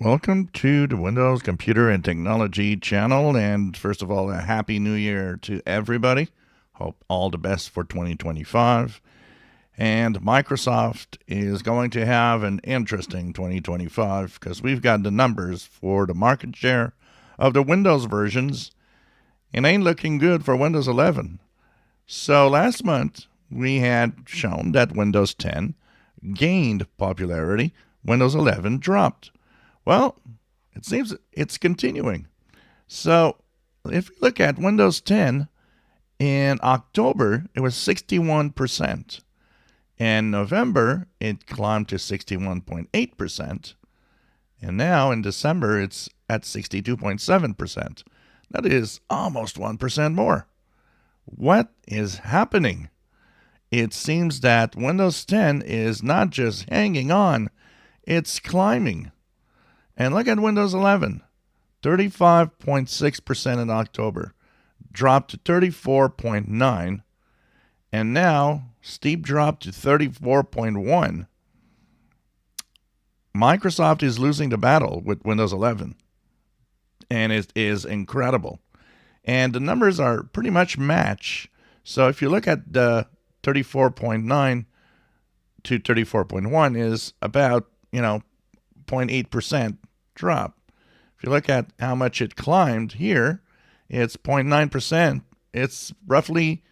Welcome to the Windows Computer and Technology channel. And first of all, a happy new year to everybody. Hope all the best for 2025. And Microsoft is going to have an interesting 2025 because we've got the numbers for the market share of the Windows versions. It ain't looking good for Windows 11. So last month, we had shown that Windows 10 gained popularity, Windows 11 dropped. Well, it seems it's continuing. So if you look at Windows 10, in October, it was 61%. In November, it climbed to 61.8%. And now in December, it's at 62.7%. That is almost 1% more. What is happening? It seems that Windows 10 is not just hanging on, it's climbing. And look at Windows 11, 35.6% in October, dropped to 34.9%, and now steep drop to 34.1%. Microsoft is losing the battle with Windows 11, and it is incredible. And the numbers are pretty much match. So if you look at the 34.9 to 34.1 is about, 0.8% drop. If you look at how much it climbed here, it's 0.9%. It's roughly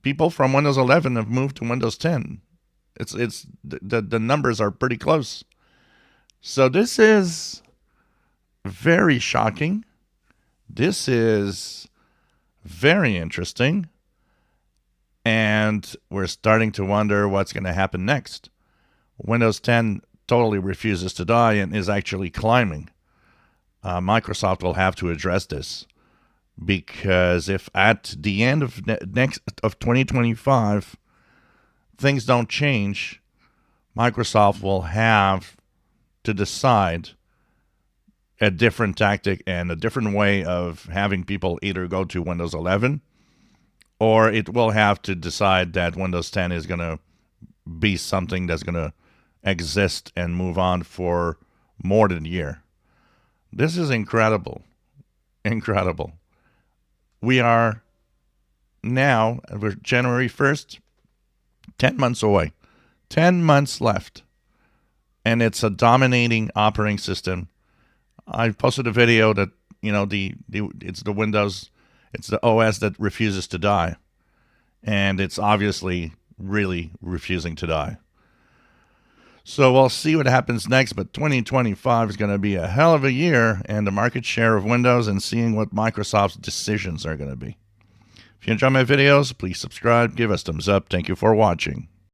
people from Windows 11 have moved to Windows 10. The numbers are pretty close. So this is very shocking. This is very interesting. And we're starting to wonder what's going to happen next. Windows 10 totally refuses to die and is actually climbing. Microsoft will have to address this, because if at the end of 2025 things don't change, Microsoft will have to decide a different tactic and a different way of having people either go to Windows 11, or it will have to decide that Windows 10 is going to be something that's going to exist and move on for more than a year. This is incredible. Incredible. We are now, we're January 1st, 10 months away. 10 months left. And it's a dominating operating system. I posted a video that, it's the Windows, it's the OS that refuses to die. And it's obviously really refusing to die. So we'll see what happens next, but 2025 is going to be a hell of a year, and the market share of Windows, and seeing what Microsoft's decisions are going to be. If you enjoy my videos, please subscribe, give us thumbs up. Thank you for watching.